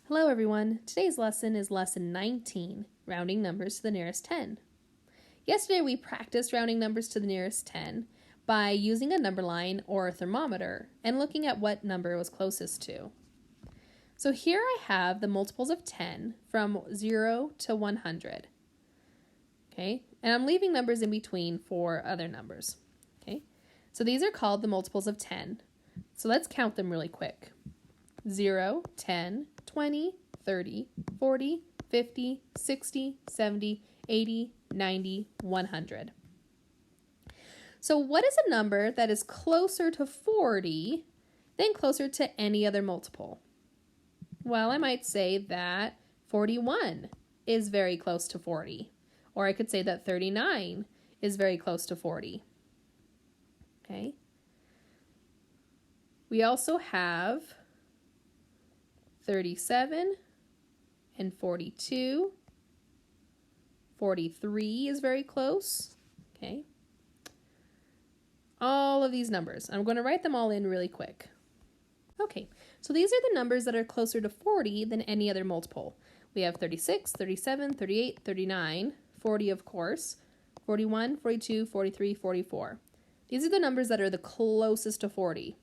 Hello everyone, today's lesson is lesson 19, rounding numbers to the nearest 10. Yesterday we practiced rounding numbers to the nearest 10 by using a number line or a thermometer and looking at what number was closest to. So here I have the multiples of 10 from 0 to 100. Okay, and I'm leaving numbers in between for other numbers. Okay, so these are called the multiples of 10. So let's count them really quick. 0, 10, 20, 30, 40, 50, 60, 70, 80, 90, 100. So what is a number that is closer to 40 than closer to any other multiple? Well, I might say that 41 is very close to 40. Or I could say that 39 is very close to 40. Okay. We also have 37 and 42. 43 is very close. Okay. All of these numbers. I'm going to write them all in really quick. Okay, so these are the numbers that are closer to 40 than any other multiple. We have 36, 37, 38, 39, 40 of course, 41, 42, 43, 44. These are the numbers that are the closest to 40.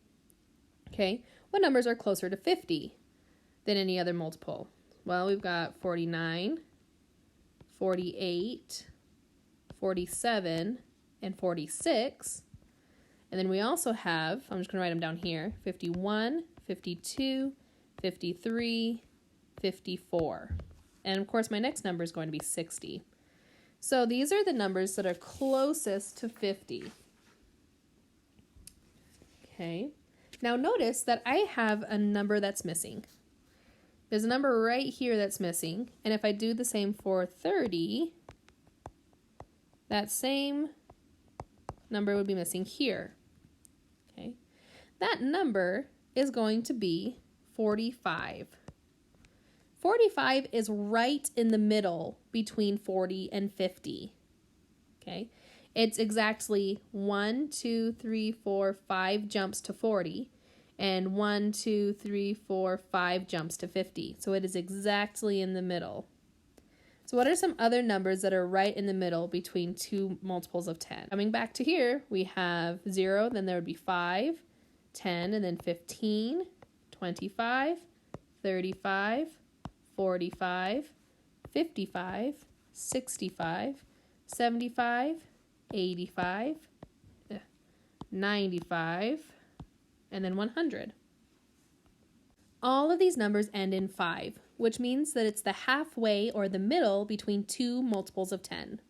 Okay, what numbers are closer to 50 than any other multiple? Well, we've got 49, 48, 47, and 46. And then we also have, I'm just going to write them down here, 51, 52, 53, 54. And of course, my next number is going to be 60. So these are the numbers that are closest to 50. Okay. Now notice that I have a number that's missing. There's a number right here that's missing. And if I do the same for 30, that same number would be missing here. Okay. That number is going to be 45. 45 is right in the middle between 40 and 50. Okay. It's exactly 1, 2, 3, 4, 5 jumps to 40. And 1, 2, 3, 4, 5 jumps to 50. So it is exactly in the middle. So what are some other numbers that are right in the middle between two multiples of 10? Coming back to here, we have 0, then there would be 5, 10, and then 15, 25, 35, 45, 55, 65, 75, 85, 95, and then 100. All of these numbers end in 5, which means that it's the halfway or the middle between two multiples of 10.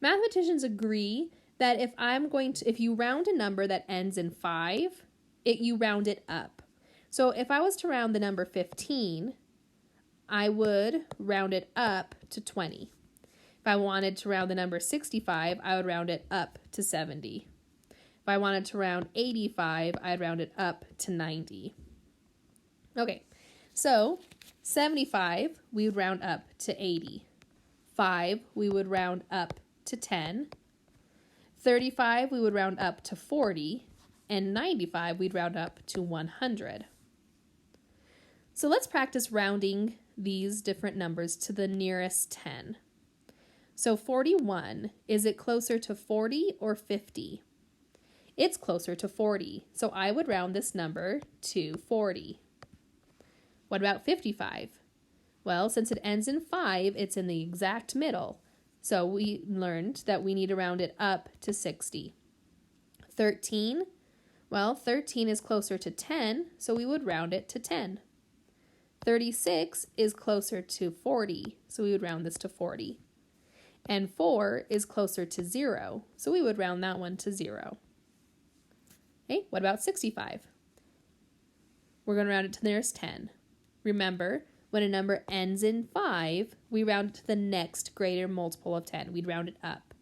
Mathematicians agree that if you round a number that ends in 5, you round it up. So if I was to round the number 15, I would round it up to 20. If I wanted to round the number 65, I would round it up to 70. If I wanted to round 85, I'd round it up to 90. Okay, so 75, we would round up to 80. 5, we would round up to 10. 35, we would round up to 40. And 95, we'd round up to 100. So let's practice rounding these different numbers to the nearest 10. So 41, is it closer to 40 or 50? It's closer to 40, so I would round this number to 40. What about 55? Well, since it ends in 5, it's in the exact middle. So we learned that we need to round it up to 60. 13, well, 13 is closer to 10, so we would round it to 10. 36 is closer to 40, so we would round this to 40. And 4 is closer to 0, so we would round that one to 0. Okay, what about 65? We're going to round it to the nearest 10. Remember, when a number ends in 5, we round it to the next greater multiple of 10. We'd round it up.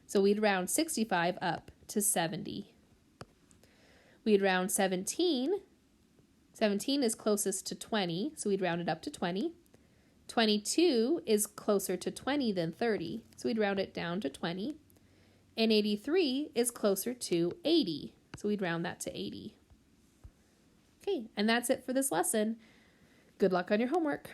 So we'd round 65 up to 70. We'd round 17. 17 is closest to 20, so we'd round it up to 20. 22 is closer to 20 than 30, so we'd round it down to 20. And 83 is closer to 80, so we'd round that to 80. Okay, and that's it for this lesson. Good luck on your homework.